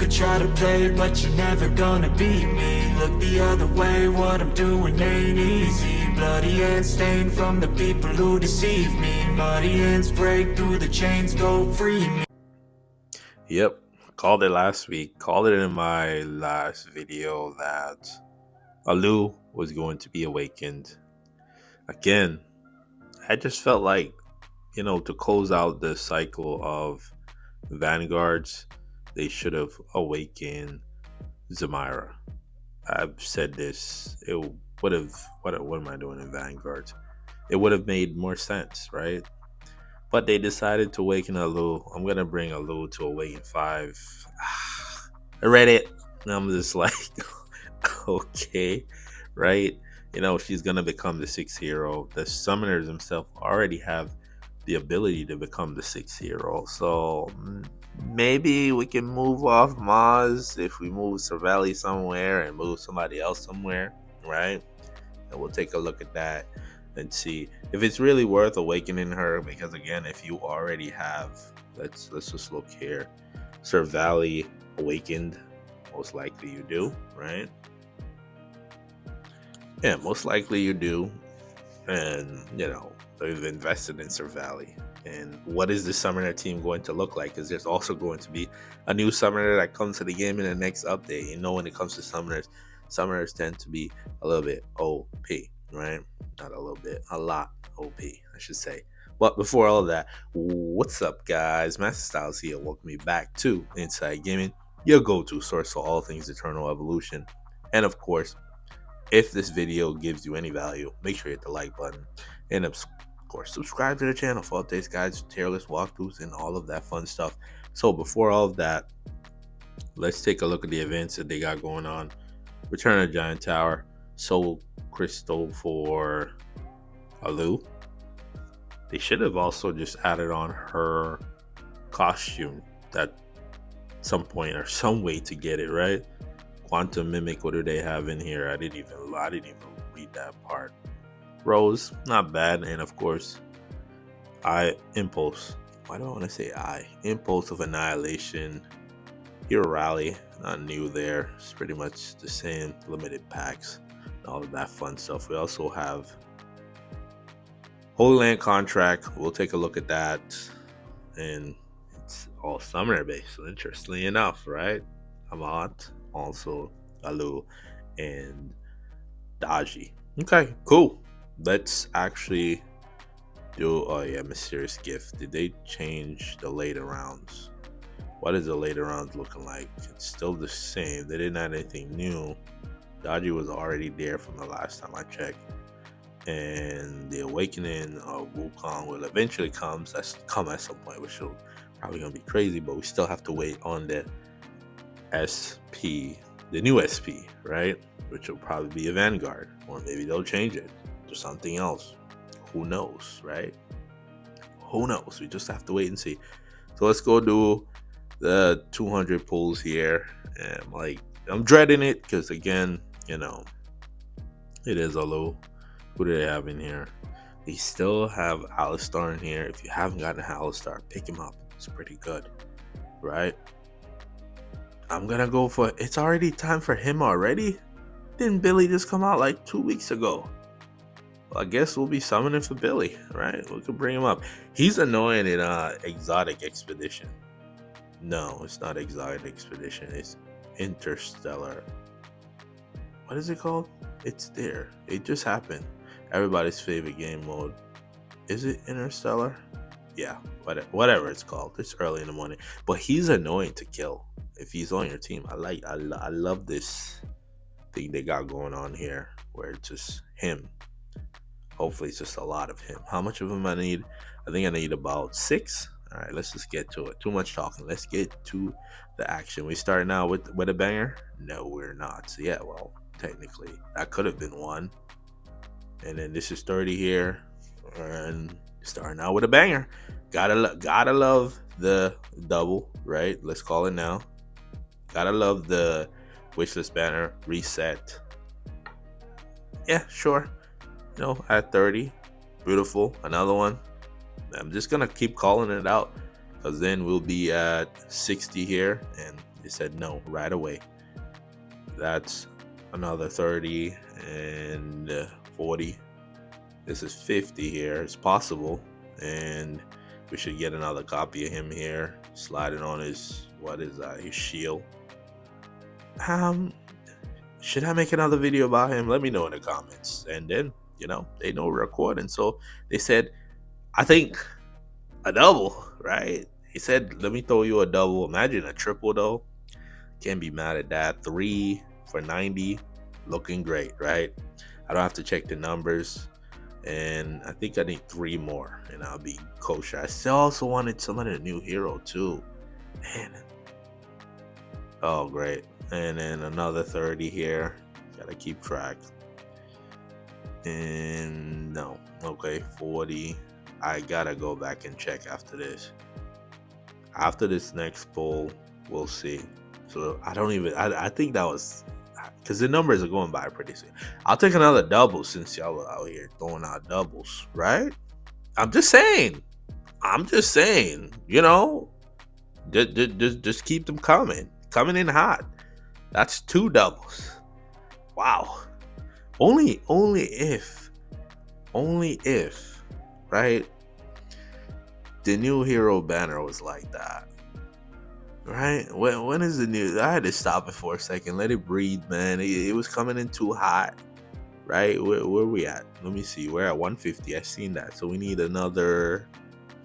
could try to play, but you're never gonna beat me. Look the other way, what I'm doing ain't easy. Bloody hands stained from the people who deceive me. Muddy hands break through the chains, go free me. Yep, called it last week. Called it in my last video that Allu was going to be awakened. Again, I just felt like, to close out the cycle of Vanguards, they should have awakened Zamira. I've said this. It would have. What am I doing in Vanguards? It would have made more sense, right? But they decided to awaken Allu. I'm gonna bring Allu to Awaken 5. I read it, and I'm just like, okay, right? She's gonna become the 6th hero. The summoners themselves already have the ability to become the 6th hero. So maybe we can move off Maz if we move Cervelli somewhere and move somebody else somewhere, right? And we'll take a look at that and see if it's really worth awakening her. Because again, if you already have, let's just look here, Cervelli awakened, most likely you do, right? Yeah, most likely you do. And they've invested in Cervelli. And what is the summoner team going to look like? Because there's also going to be a new summoner that comes to the game in the next update. When it comes to summoners tend to be a little bit OP, right? Not a little bit, a lot OP, I should say. But before all of that, what's up, guys? Master Styles here. Welcome me back to Inside Gaming, your go-to source for all things Eternal Evolution. And of course, if this video gives you any value, make sure you hit the like button. And of course, subscribe to the channel for updates, guides, tier list walkthroughs, and all of that fun stuff. So before all of that, let's take a look at the events that they got going on. Return of Giant Tower, Soul Crystal for Allu. They should have also just added on her costume at some point or some way to get it, right? Quantum Mimic, what do they have in here? I didn't even read that part. Rose, not bad. And of course, Impulse. Why do I want to say Impulse of Annihilation. Hero Rally, not new there. It's pretty much the same. Limited packs, all of that fun stuff. We also have Holy Land Contract. We'll take a look at that. And it's all summoner based. So interestingly enough, right? Amat, also Allu, and Daji. Okay, cool. Let's actually do Mysterious Gift. Did they change the later rounds? What is the later rounds looking like? It's still the same. They didn't add anything new. Daji was already there from the last time I checked. And the Awakening of Wukong will eventually come at some point, which will probably gonna be crazy, but we still have to wait on the SP, the new SP, right? Which will probably be a Vanguard, or maybe they'll change it to something else. Who knows, right? Who knows? We just have to wait and see. So let's go do the 200 pulls here. And I'm dreading it because again, it is Allu. Who do they have in here? They still have Alistar in here. If you haven't gotten Alistar, pick him up. It's pretty good, right? I'm gonna go for it's already time for him already. Didn't Billy just come out like 2 weeks ago? Well, I guess we'll be summoning for Billy, right? We could bring him up. He's annoying in Exotic Expedition. No, it's not Exotic Expedition. It's Interstellar. What is it called? It's there. It just happened. Everybody's favorite game mode. Is it Interstellar? Yeah, whatever it's called. It's early in the morning, but he's annoying to kill if he's on your team. I love this thing they got going on here where it's just him. Hopefully it's just a lot of him. How much of him I need? I think I need about 6. All right, let's just get to it. Too much talking. Let's get to the action. We start now with a banger? No, we're not. So yeah, well, technically that could have been 1. And then this is 30 here, and starting out with a banger. Gotta love the double, right? Let's call it now. Gotta love the wishlist banner reset. Yeah, sure. At 30, beautiful. Another one. I'm just gonna keep calling it out because then we'll be at 60 here, and They said no right away. That's another 30 and 40. This is 50 here. It's possible, and we should get another copy of him here, sliding on his, what is that, his shield. Should I make another video about him? Let me know in the comments. And then, you know, they know we're recording, so they said, I think a double, right? He said, let me throw you a double. Imagine a triple though. Can't be mad at that. 3 for 90, looking great, right? I don't have to check the numbers, and I think I need 3 more, and I'll be kosher. I still also wanted some of the new hero too, man. Oh, great. And then another 30 here. Gotta keep track. And no, okay, 40. I gotta go back and check after this. After this next pull, we'll see. So I think that was, because the numbers are going by pretty soon. I'll take another double since y'all are out here throwing out doubles, right? I'm just saying, you know, just keep them coming in hot. That's 2 doubles. Wow. Only if, right, the new hero banner was like that, right? When is the new? I had to stop it for a second, let it breathe, man. It was coming in too hot, right? Where we at? Let me see. We're at 150. I seen that, so we need another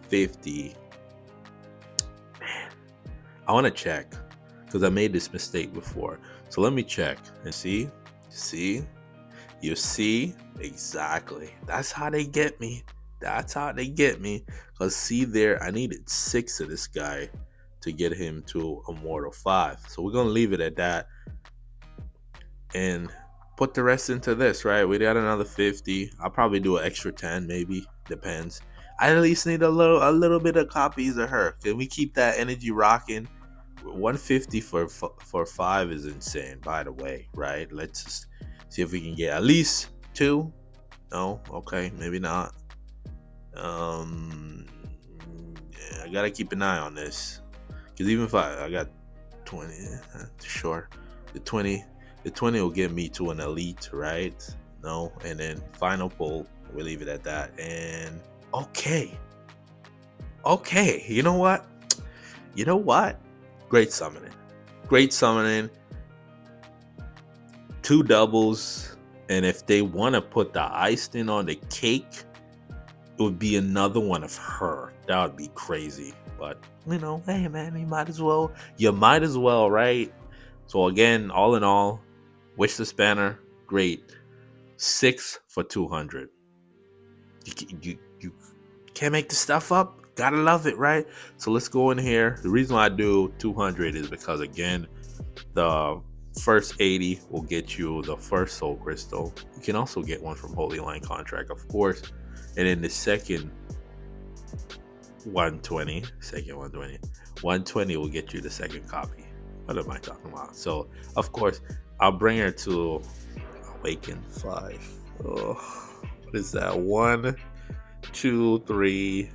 50. Man, I want to check because I made this mistake before. So let me check and see. You see, exactly. That's how they get me. Because see there, I needed 6 of this guy to get him to Immortal 5. So we're gonna leave it at that and put the rest into this, right? We got another 50. I'll probably do an extra 10, maybe. Depends. I at least need a little bit of copies of her. Can we keep that energy rocking? 150 for 5 is insane, by the way, right? Let's just see if we can get at least 2. No, okay, maybe not. Yeah, I gotta keep an eye on this, because even if I got 20, sure, the 20 will get me to an elite, right? No, and then final pull, we'll leave it at that. And okay, you know what? Great summoning. 2 doubles, and if they want to put the icing on the cake, it would be another one of her. That would be crazy. But, you know, hey man, you might as well, right? So again, all in all, Wishless banner, great. 6 for 200. You can't make this stuff up. Gotta love it, right? So let's go in here. The reason why I do 200 is because, again, the first 80 will get you the first soul crystal. You can also get one from Holy Line contract, of course. And then the second 120 will get you the second copy. What am I talking about? So, of course, I'll bring her to Awakened 5. Oh, what is that? 1, 2, 3,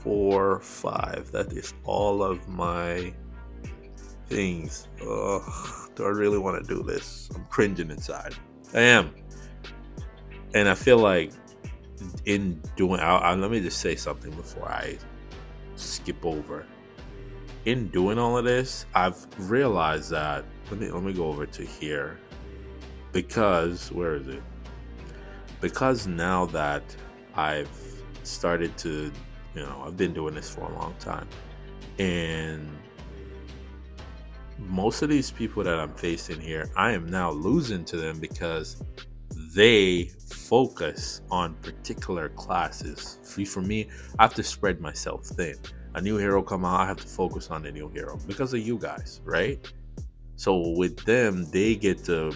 4, 5. That is all of my things. Do I really want to do this? I'm cringing inside. I am. And I feel like in doing, let me just say something before I skip over. In doing all of this, I've realized that, let me go over to here, because where is it? Because now that I've started to, I've been doing this for a long time, and most of these people that I'm facing here, I am now losing to them because they focus on particular classes. For me, I have to spread myself thin. A new hero come out, I have to focus on the new hero because of you guys, right? So with them, they get to,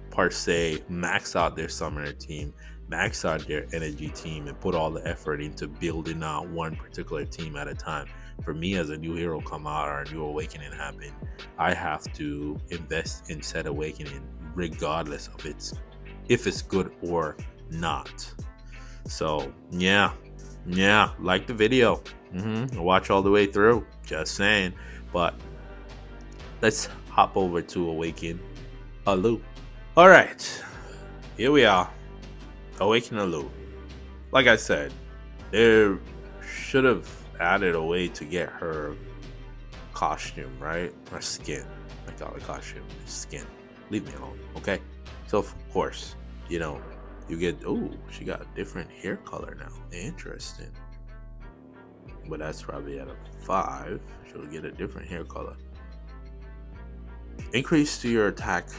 per se, max out their summoner team, max out their energy team, and put all the effort into building out one particular team at a time. For me, as a new hero come out or a new awakening happen, I have to invest in said awakening regardless of if it's good or not. So yeah, like the video, watch all the way through, just saying. But let's hop over to Awaken Allu. All right, here we are. Awaken Allu. Like I said, they should have added a way to get her costume, right? Her skin. I call it costume. Skin. Leave me alone, okay? So of course, you know, you get, oh, she got a different hair color now. Interesting. But that's probably at a 5. She'll get a different hair color. Increase to your attack.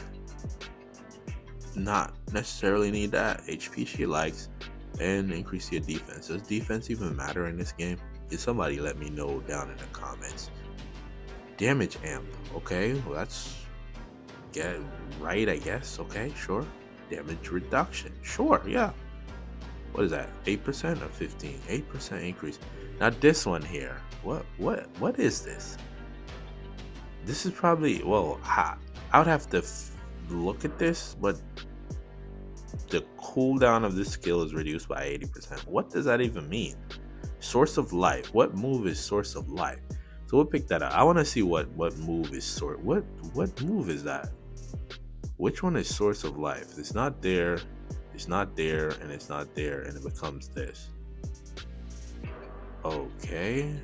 Not necessarily need that. HP she likes. And increase your defense. Does defense even matter in this game? Can somebody let me know down in the comments? Damage amp. Okay, well that's get right, I guess. Okay, sure. Damage reduction. Sure, yeah. What is that? 8% or 15? 8% increase. Now this one here. What is this? This is probably, well, I would have to look at this, but the cooldown of this skill is reduced by 80%. What does that even mean? Source of life. What move is source of life? So we'll pick that up. I want to see what move is source. What move is that? Which one is source of life? It's not there. It's not there, and it's not there, and it becomes this. Okay.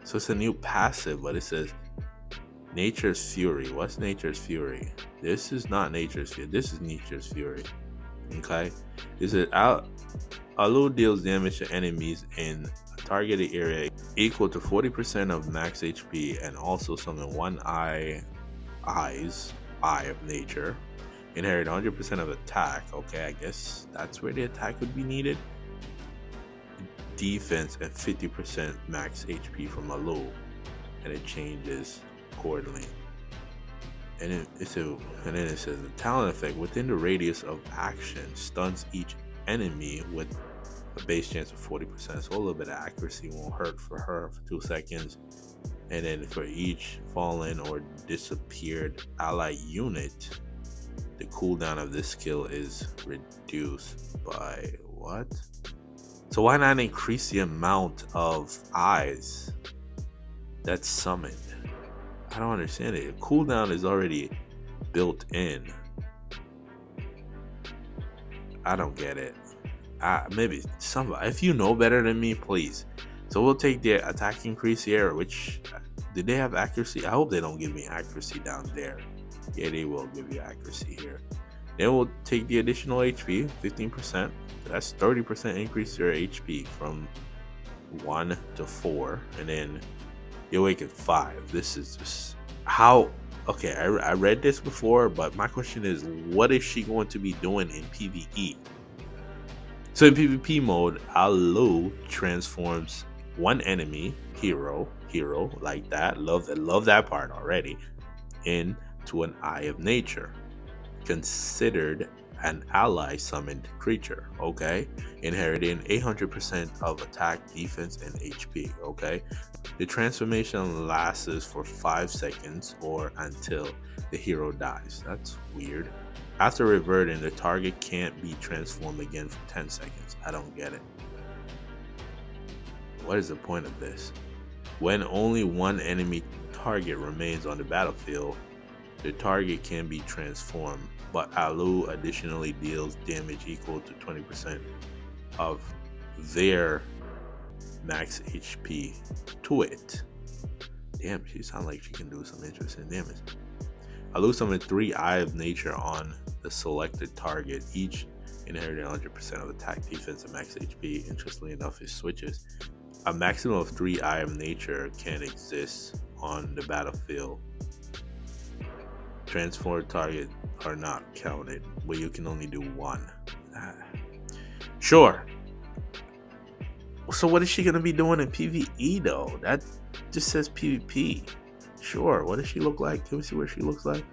So it's a new passive, but it says Nature's Fury. What's Nature's Fury? This is not Nature's Fury. This is Nature's Fury. Okay. This is Allu deals damage to enemies in a targeted area equal to 40% of max HP, and also summon one eye of nature. Inherit 100% of attack. Okay, I guess that's where the attack would be needed. Defense and 50% max HP from Allu, and it changes accordingly. And then it says the talent effect within the radius of action stuns each enemy with a base chance of 40%. So a little bit of accuracy won't hurt for her for 2 seconds. And then for each fallen or disappeared ally unit, the cooldown of this skill is reduced by what? So why not increase the amount of eyes that's summoned? I don't understand it. The cooldown is already built in. I don't get it. Maybe somebody, if you know better than me, please. So we'll take the attack increase here, which, did they have accuracy? I hope they don't give me accuracy down there. Yeah, they will give you accuracy here. Then we'll take the additional HP, 15%. That's 30% increase to your HP from 1 to 4. And then you awaken 5. This is just how, okay, I read this before, but my question is, what is she going to be doing in PvE? So in PvP mode, Allu transforms one enemy, hero like that, love that part already, into an Eye of Nature, considered an ally summoned creature, okay, inheriting 800% of attack, defense, and HP, okay. The transformation lasts for 5 seconds or until the hero dies. That's weird. After reverting, the target can't be transformed again for 10 seconds. I don't get it. What is the point of this? When only one enemy target remains on the battlefield, the target can be transformed, but Allu additionally deals damage equal to 20% of their max HP to it. Damn, she sounds like she can do some interesting damage. Allu summoned 3 Eye of Nature on the selected target, each inheriting 100% of attack, defense, and max HP. Interestingly enough, it switches. A maximum of 3 Eye of Nature can exist on the battlefield. Transformed targets are not counted, but you can only do 1. Sure. So what is she going to be doing in PvE though? That just says PvP. Sure. What does she look like? Can we see what she looks like?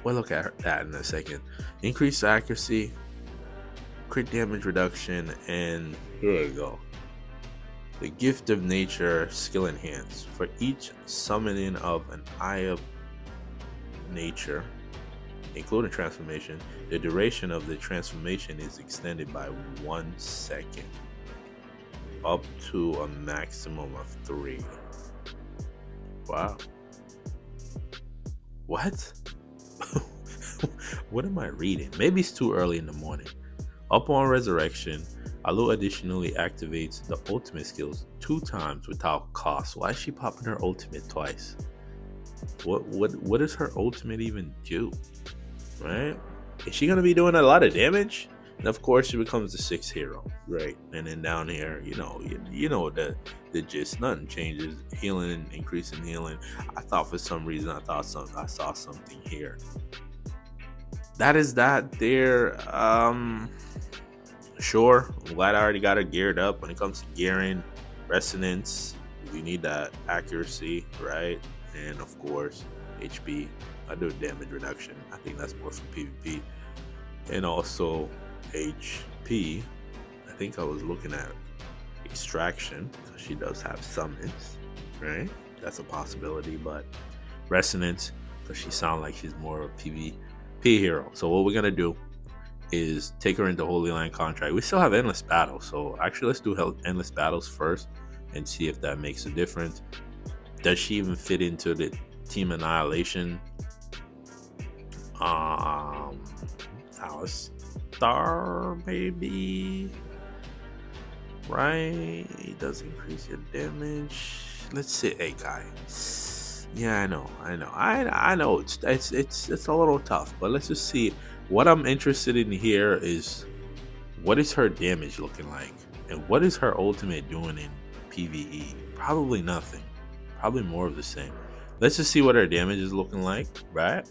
We'll look at that in a second. Increased accuracy, crit damage reduction, and here we go. The Gift of Nature skill enhance. For each summoning of an Eye of Nature, including transformation, the duration of the transformation is extended by 1 second, up to a maximum of 3. Wow. What? What am I reading? Maybe it's too early in the morning. Upon resurrection, Allu additionally activates the ultimate skills 2 times without cost. Why is she popping her ultimate twice? What does her ultimate even do? Right? Is she gonna be doing a lot of damage? And of course, she becomes the 6th hero, right? And then down here, you know the gist. Nothing changes. Healing, increasing healing. I thought for some reason I saw something here. That is that there. Sure. I'm glad I already got her geared up. When it comes to gearing, resonance, we need that accuracy, right? And of course, HP. I do damage reduction. I think that's more for PvP. And also HP. I think I was looking at extraction. So she does have summons, right? That's a possibility. But resonance, because she sounds like she's more of a PvP hero. So what we're gonna do is take her into Holy Land contract. We still have endless battles, so actually let's do endless battles first and see if that makes a difference. Does she even fit into the team annihilation? Star maybe, right? It does increase your damage. Let's say a guy. Yeah, I know. It's a little tough, but let's just see. What I'm interested in here is what is her damage looking like, and what is her ultimate doing in PvE? Probably nothing. Probably more of the same. Let's just see what her damage is looking like, right?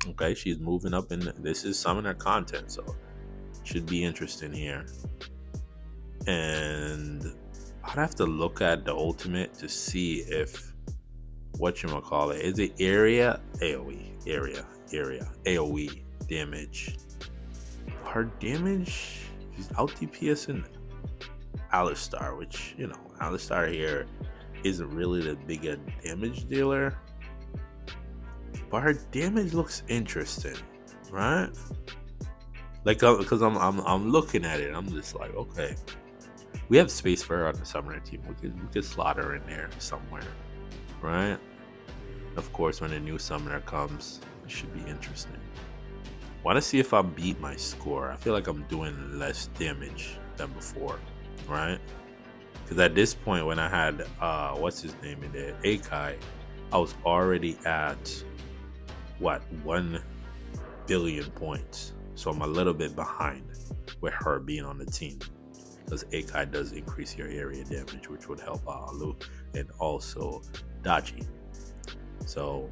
Okay, she's moving up, and this is summoner content, so should be interesting here. And I'd have to look at the ultimate to see if whatchamacallit is it area AoE damage. Her damage, she's out DPS in Alistar, which Alistar here isn't really the bigger damage dealer, but her damage looks interesting, right? Like, because I'm looking at it, I'm just like, okay, we have space for her on the summoner team. We could slot her in there somewhere, right? Of course, when a new summoner comes, it should be interesting. Want to see if I beat my score. I feel like I'm doing less damage than before, right? Because at this point, when I had what's his name in there, Akai, I was already at 1 billion points. So I'm a little bit behind with her being on the team, because Akai does increase your area damage, which would help Allu and also Daji. So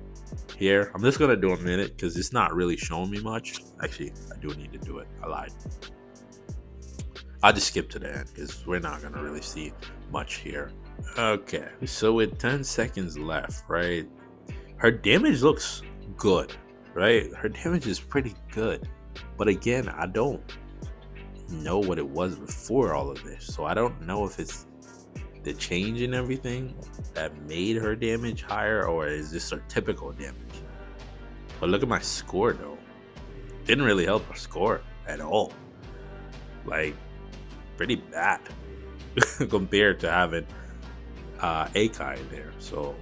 here, I'm just gonna do a minute because it's not really showing me much. Actually, I do need to do it. I lied. I'll just skip to the end because we're not gonna really see much here. Okay, so with 10 seconds left, right? Her damage looks good, right? Her damage is pretty good. But again, I don't know what it was before all of this. So I don't know if it's the change in everything that made her damage higher, or is this her typical damage? But look at my score though. Didn't really help her score at all. Like, pretty bad compared to having Akai in there. So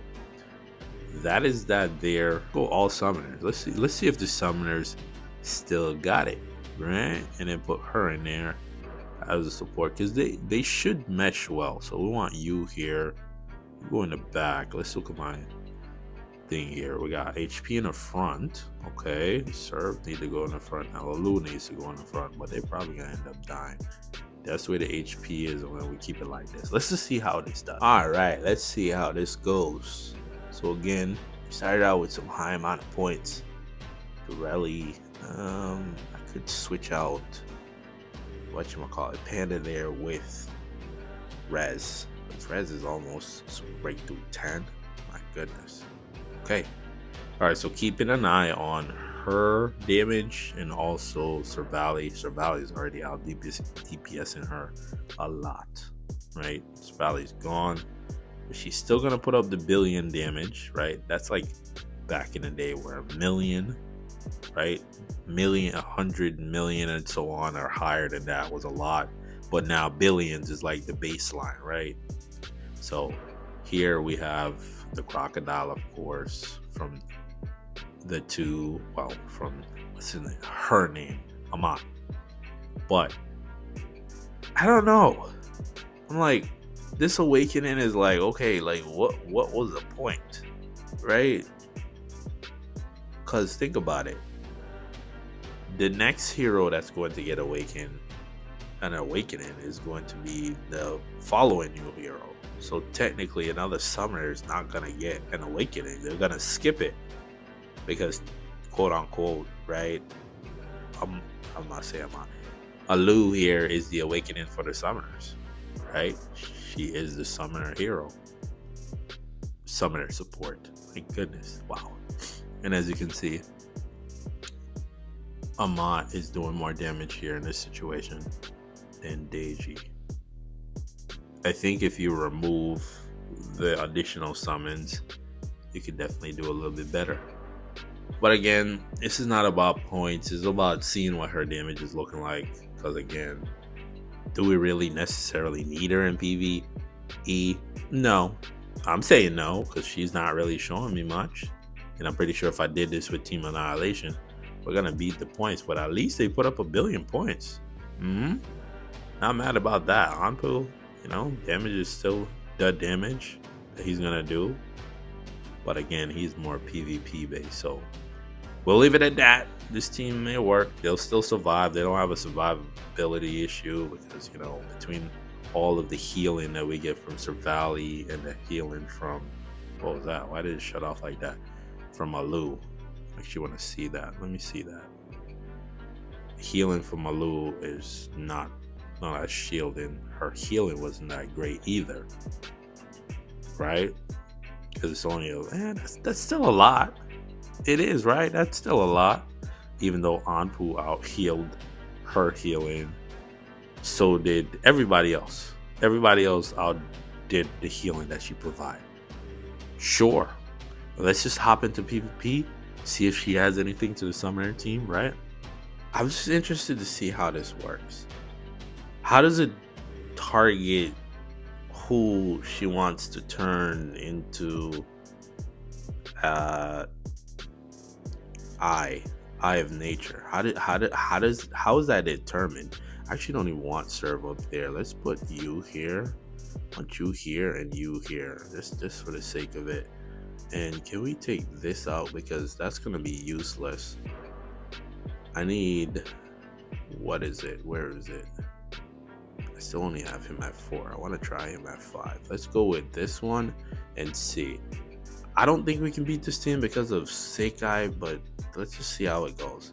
that is that there. Go all summoners. Let's see if the summoners still got it, right? And then put her in there as a support, because they should mesh well. So we want you here. Go in the back. Let's look at my thing here. We got HP in the front. Okay, Serve need to go in the front. Now Allu needs to go in the front, but they're probably gonna end up dying. That's the way the HP is when we keep it like this. Let's just see how this does. All right, let's see how this goes. So again, we started out with some high amount of points. Pirelli, I could switch out whatchamacallit, Panda there with Rez. Rez is almost right through 10. My goodness. Okay. All right, so keeping an eye on her damage and also Sir Valley. Sir Valley is already out DPS in her a lot, right? Sir Valley's gone, but she's still gonna put up the billion damage, right? That's like back in the day where 1 million, right? 100 million and so on, or higher than that was a lot, but now billions is like the baseline, right? So Here we have the crocodile, of course, from the two, well, from what's in her name, Amat. But I don't know. I'm like, this awakening is like, okay, like what was the point, right? Because think about it. The next hero that's going to get awakened, an awakening, is going to be the following new hero. So technically, another summoner is not gonna get an awakening. They're gonna skip it because, quote unquote, right? I'm not saying I'm not. Allu here is the awakening for the summoners, right? She is the summoner hero, summoner support. My goodness, wow! And as you can see, Amat is doing more damage here in this situation than Deji. I think if you remove the additional summons, you can definitely do a little bit better. But again, this is not about points. It's about seeing what her damage is looking like. Because again, do we really necessarily need her in PvE? No. I'm saying no, because she's not really showing me much. And I'm pretty sure if I did this with Team Annihilation, we're going to beat the points. But at least they put up 1 billion points. Not mad about that. Anpu, damage is still the damage that he's going to do. But again, he's more PvP based. So we'll leave it at that. This team may work. They'll still survive. They don't have a survivability issue because, between all of the healing that we get from Sir Valley and the healing from, what was that? Why did it shut off like that? From Allu. Actually want to see that. Let me see that. Healing from Allu is not as shielding. Her healing wasn't that great either. Right? Because it's only that's still a lot. It is, right? That's still a lot. Even though Anpu out healed her healing, so did everybody else. Everybody else outdid the healing that she provided. Sure. Let's just hop into PvP, see if she has anything to the summoner team, right? I'm just interested to see how this works. How does it target who she wants to turn into eye of nature? How is that determined? I actually don't even want serve up there. Let's put you here. I want you here and you here, just for the sake of it. And can we take this out because that's gonna be useless? I need, what is it? Where is it? I still only have him at 4. I want to try him at 5. Let's go with this one and see. I don't think we can beat this team because of Sekai, but let's just see how it goes.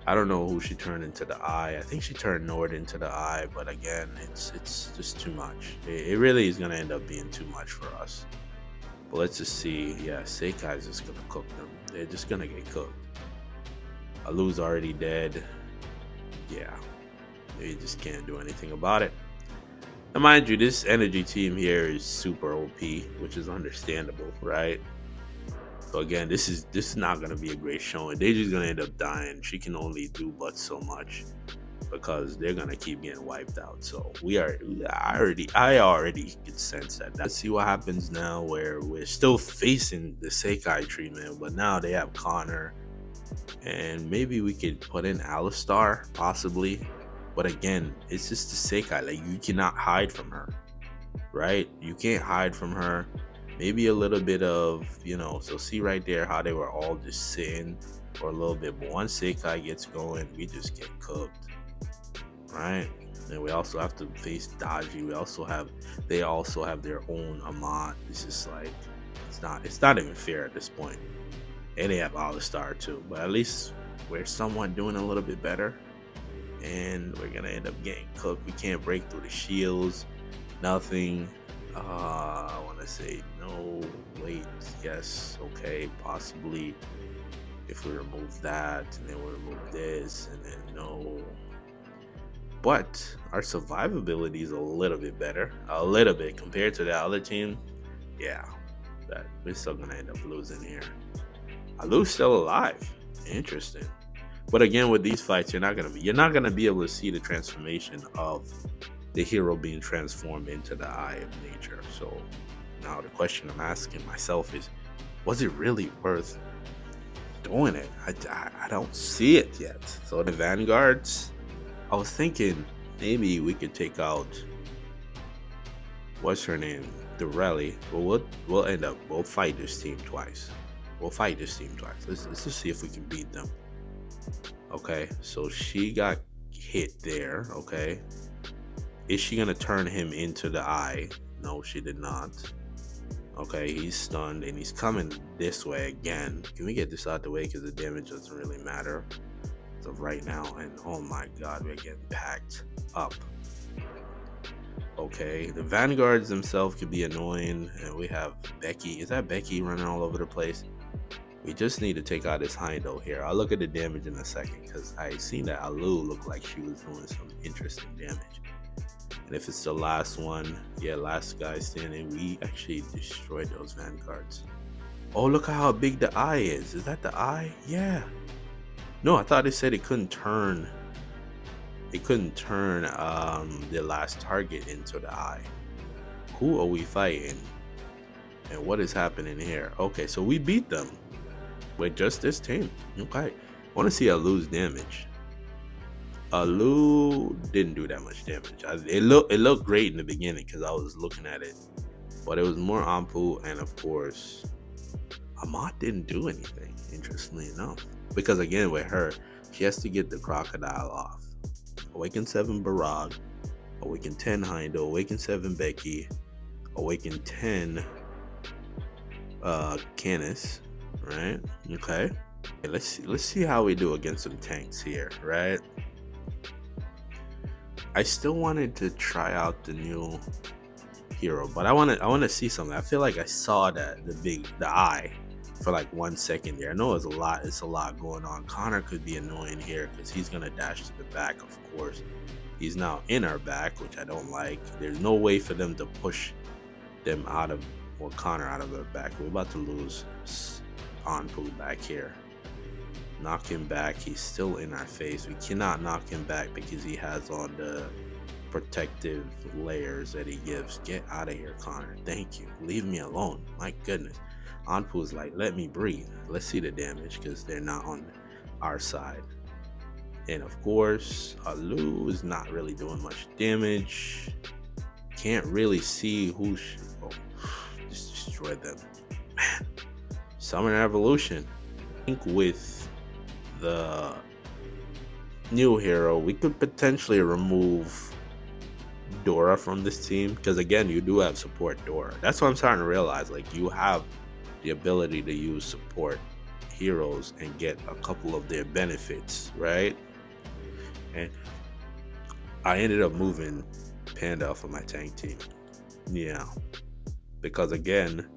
I don't know who she turned into the eye. I think she turned Nord into the eye, but again, it's just too much. It really is going to end up being too much for us. But let's just see. Yeah, Sekai is just going to cook them. They're just going to get cooked. Allu's already dead. Yeah. You just can't do anything about it. Now, mind you, this energy team here is super OP, which is understandable, right? So again, this is not gonna be a great showing. Deji's gonna end up dying. She can only do but so much because they're gonna keep getting wiped out. So I already can sense that. Let's see what happens now, where we're still facing the Sekai treatment, but now they have Connor, and maybe we could put in Alistar possibly. But again, it's just the Sekai. Like, you cannot hide from her, right? You can't hide from her. Maybe a little bit of, so see right there how they were all just sitting for a little bit. But once Sekai gets going, we just get cooked, right? And we also have to face Daji. They also have their own Amat. It's just like, it's not even fair at this point. And they have Alistar too. But at least we're somewhat doing a little bit better. And we're gonna end up getting cooked. We can't break through the shields. Nothing. I want to say no. Wait. Yes. Okay. Possibly. If we remove that, and then we remove this, and then no. But our survivability is a little bit better. A little bit compared to the other team. Yeah. That we're still gonna end up losing here. Allu's still alive. Interesting. But again, with these fights, you're not gonna be able to see the transformation of the hero being transformed into the eye of nature. So now the question I'm asking myself is, was it really worth doing it? I don't see it yet. So the vanguards, I was thinking maybe we could take out, what's her name, the rally. Well, we'll end up, we'll fight this team twice. Let's just see if we can beat them. Okay, so she got hit there. Okay, is she gonna turn him into the eye? No, she did not. Okay, he's stunned and he's coming this way again. Can we get this out the way, because the damage doesn't really matter as of right now? And oh my god, we're getting packed up. Okay, the vanguards themselves could be annoying, and we have Becky. Is that Becky running all over the place? We just need to take out this Hindo here. I'll look at the damage in a second, because I seen that Allu looked like she was doing some interesting damage. And if it's the last one, yeah, last guy standing, we actually destroyed those vanguards. Oh, look at how big the eye is. Is that the eye? Yeah. No, I thought it said it couldn't turn. It couldn't turn the last target into the eye. Who are we fighting? And what is happening here? Okay, so we beat them with just this team. Okay, I want to see Allu's damage. Allu didn't do that much damage. It looked great in the beginning because I was looking at it, but it was more Ampu, and of course Amat didn't do anything, interestingly enough, because again with her, she has to get the crocodile off. Awaken 7 Barag, Awaken 10 Hindo, Awaken 7 Becky, Awaken 10 Canis, right? Okay, let's see how we do against some tanks here, right? I still wanted to try out the new hero, but I want to see something. I feel like I saw the eye for like 1 second there. I know it's a lot going on. Connor could be annoying here because he's gonna dash to the back, of course. He's now in our back, which I don't like. There's no way for them to push them out of, or Connor out of their back. We're about to lose Anpu back here. Knock him back. He's still in our face. We cannot knock him back because he has on the protective layers that he gives. Get out of here, Connor. Thank you. Leave me alone. My goodness. Anpu's like, let me breathe. Let's see the damage because they're not on our side. And of course, Allu is not really doing much damage. Can't really see who just destroyed them. Man. Summoner Evolution. I think with the new hero, we could potentially remove Dora from this team, because again, you do have support Dora. That's what I'm starting to realize. Like, you have the ability to use support heroes and get a couple of their benefits, right? And I ended up moving Panda off of my tank team. Yeah, because again,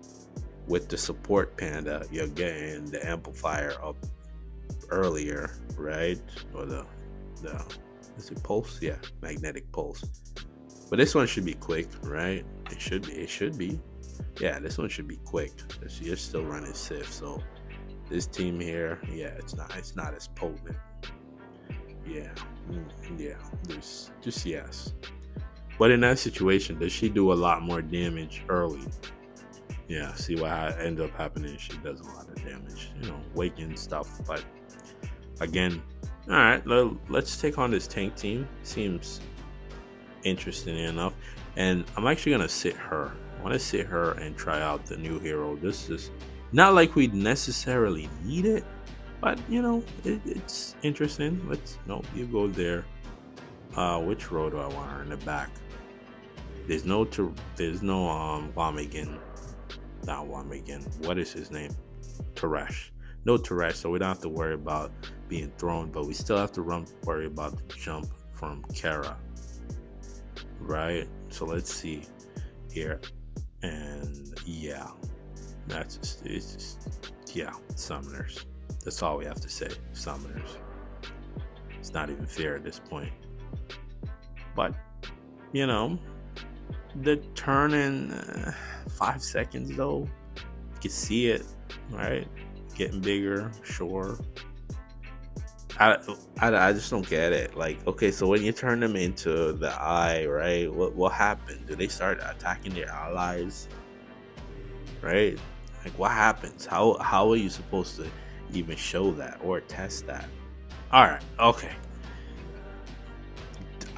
with the support Panda, you're getting the amplifier up earlier, right? Or the is it pulse? Yeah, magnetic pulse. But this one should be quick, right? It should be. Yeah, this one should be quick. You're still running Sif, so this team here, yeah, it's not as potent. Yeah, there's just yes. But in that situation, does she do a lot more damage early? Yeah, see what ends up happening. She does a lot of damage, Awaken stuff. But again, all right, let's take on this tank team. Seems interesting enough, and I'm actually gonna sit her. I want to sit her and try out the new hero. This is not like we necessarily need it, but it's interesting. You go there. Which row do I want her in the back? There's no Wamigan. Not Wamigan. What is his name? Teresh. No Teresh, so we don't have to worry about being thrown, but we still have to worry about the jump from Kara. Right? So let's see here. And yeah, it's just summoners. That's all we have to say. Summoners. It's not even fair at this point. But the turn in 5 seconds though, you can see it, right? Getting bigger, sure. I just don't get it. Like, okay, so when you turn them into the eye, right? What happened? Do they start attacking their allies? Right? Like, what happens? How are you supposed to even show that or test that? All right, okay.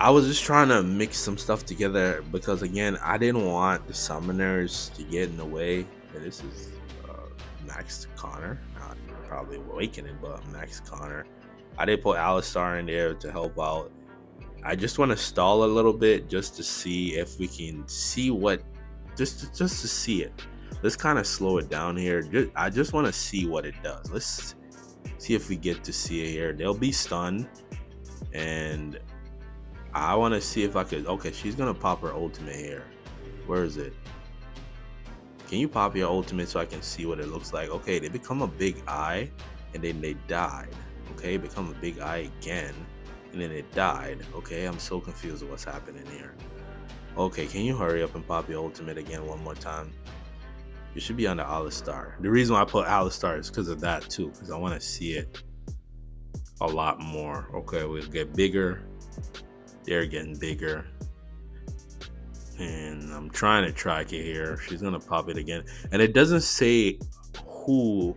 I was just trying to mix some stuff together because again, I didn't want the summoners to get in the way. And this is Max Connor, not probably Awakening, but Max Connor. I did put Alistar in there to help out. I just want to stall a little bit just to see if we can see what, just to see it. Let's kind of slow it down here. I just want to see what it does. Let's see if we get to see it here. They'll be stunned, and I want to see if I could. Okay, she's gonna pop her ultimate here. Where is it? Can you pop your ultimate so I can see what it looks like? Okay, they become a big eye, and then they died. Okay, become a big eye again, and then it died. Okay, I'm so confused with what's happening here. Okay, can you hurry up and pop your ultimate again one more time? You should be on the Alistar. The reason why I put Alistar is because of that too, because I want to see it a lot more. Okay, we'll get bigger. They're getting bigger. And I'm trying to track it here. She's going to pop it again. And it doesn't say who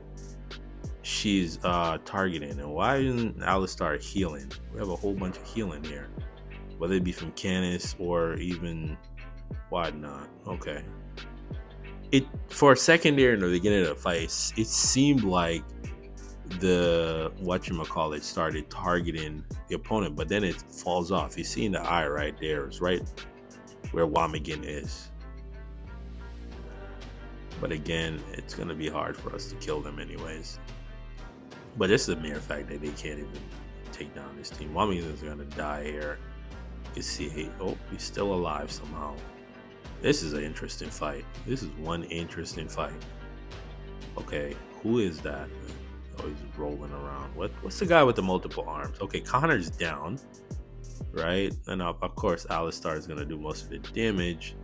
she's targeting. And why isn't Alistar healing? We have a whole bunch of healing here. Whether it be from Canis or even whatnot. Okay. It for a second there in the beginning of the fight, it seemed like the whatchamacallit started targeting the opponent, but then it falls off. You see in the eye right there, it's right where Wamigan is. But again, it's gonna be hard for us to kill them anyways. But it's the mere fact that they can't even take down this team. Wamigan is gonna die here. You see, he's still alive somehow. This is an interesting fight. This is one interesting fight. Okay, who is that? Oh, he's rolling around. What's the guy with the multiple arms? Okay, Connor's down, right? And of course, Alistar is gonna do most of the damage.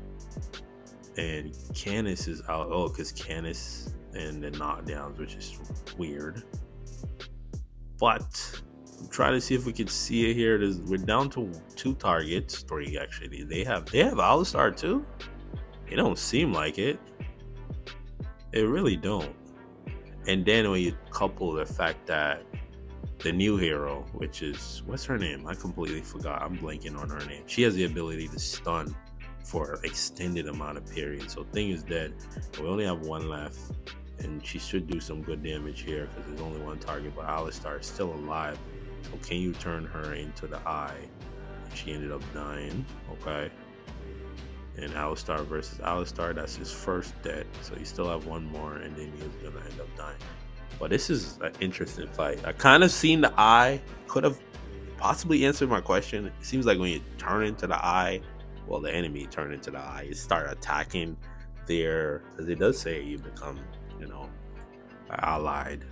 And Canis is out. Oh, because Canis and the knockdowns, which is weird. But I'm trying to see if we can see it here. We're down to 2 targets, 3 actually. They have Alistar too. It don't seem like it. It really don't. And then when you couple the fact that the new hero, which is, what's her name? I completely forgot. I'm blanking on her name. She has the ability to stun for an extended amount of period. So Thing is dead. We only have 1 left. And she should do some good damage here because there's only 1 target. But Alistar is still alive. So can you turn her into the eye? She ended up dying. Okay. And Alistar versus Alistar, that's his first death. So you still have 1 more, and then he's gonna end up dying. But this is an interesting fight. I kind of seen the eye. Could have possibly answered my question. It seems like when you turn into the eye, well, the enemy turn into the eye, you start attacking their, because it does say you become, an allied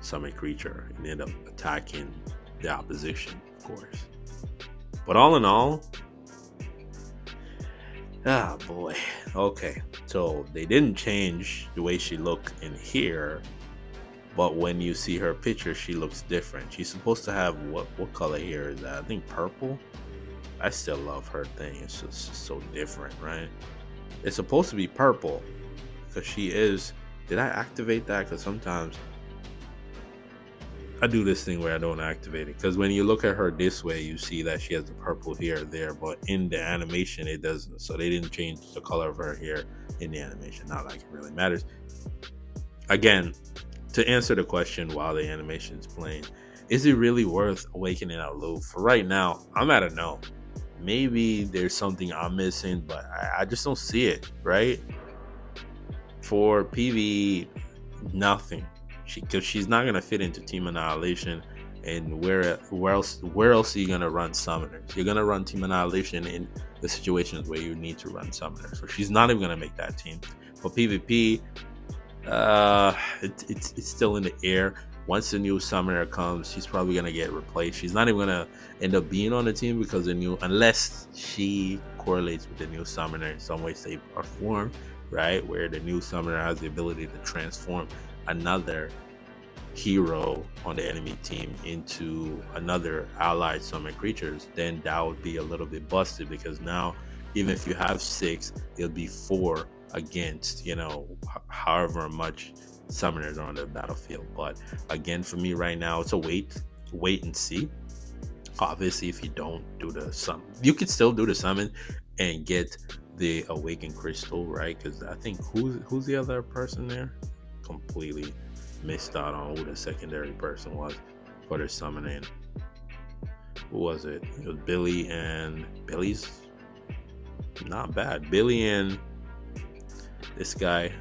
summon creature, and end up attacking the opposition, of course. But all in all, ah, boy. Okay. So they didn't change the way she looked in here, but when you see her picture, she looks different. She's supposed to have what color here is that? I think purple. I still love her thing. It's just so different, right? It's supposed to be purple because she is. Did I activate that? Because sometimes I do this thing where I don't activate it, because when you look at her this way, you see that she has the purple here there, but in the animation it doesn't. So they didn't change the color of her hair in the animation. Not like it really matters. Again, to answer the question while the animation is playing, is it really worth Awakening Allu? For right now, I'm at a no. Maybe there's something I'm missing, but I just don't see it, right? For PvE, nothing. Because she's not gonna fit into Team Annihilation, and where else are you gonna run summoners? You're gonna run Team Annihilation in the situations where you need to run summoners. So she's not even gonna make that team. For PvP, it's still in the air. Once the new summoner comes, she's probably gonna get replaced. She's not even gonna end up being on the team because unless she correlates with the new summoner in some way, shape, or form, right? Where the new summoner has the ability to transform another hero on the enemy team into another allied summon creatures, then that would be a little bit busted, because now even if you have 6, it'll be 4 against, you know, however much summoners are on the battlefield. But again, for me right now, it's a wait and see. Obviously, if you don't do the summon, you could still do the summon and get the Awakened Crystal, right? Because I think who's the other person there? Completely missed out on who the secondary person was for the summoning. Who was it? It was Billy, and Billy's not bad. Billy and this guy,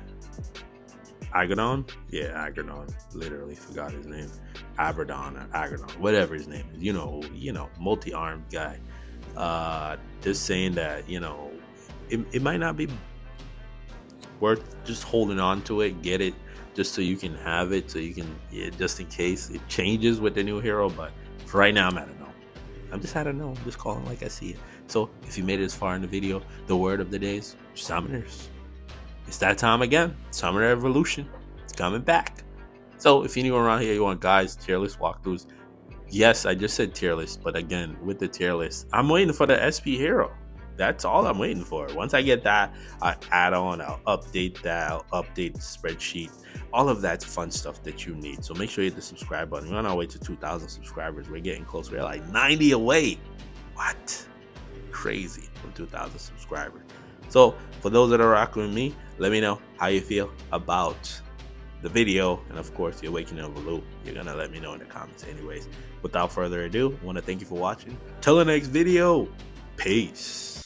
Agadon? Yeah, Agadon. Literally forgot his name. Aberdon or Agadon, whatever his name is. You know, multi-armed guy. Just saying that, you know, it might not be worth just holding on to it, get it just so you can have it, so you can, yeah, just in case it changes with the new hero. But for right now, I'm at a no. I'm just at a no. I'm just calling like I see it. So if you made it this far in the video, the word of the day is summoners. It's that time again. Summoner Evolution. It's coming back. So if you're new around here, you want guys, tier list walkthroughs. Yes, I just said tier list, but again, with the tier list, I'm waiting for the SP hero. That's all I'm waiting for. Once I get that, I add on, I'll update that, I'll update the spreadsheet. All of that's fun stuff that you need. So make sure you hit the subscribe button. We're on our way to 2,000 subscribers. We're getting close. We're like 90 away. What? Crazy from 2,000 subscribers. So for those that are rocking with me, let me know how you feel about the video, and of course the Awakened Allu. You're gonna let me know in the comments anyways. Without further ado, I want to thank you for watching. Till the next video, peace.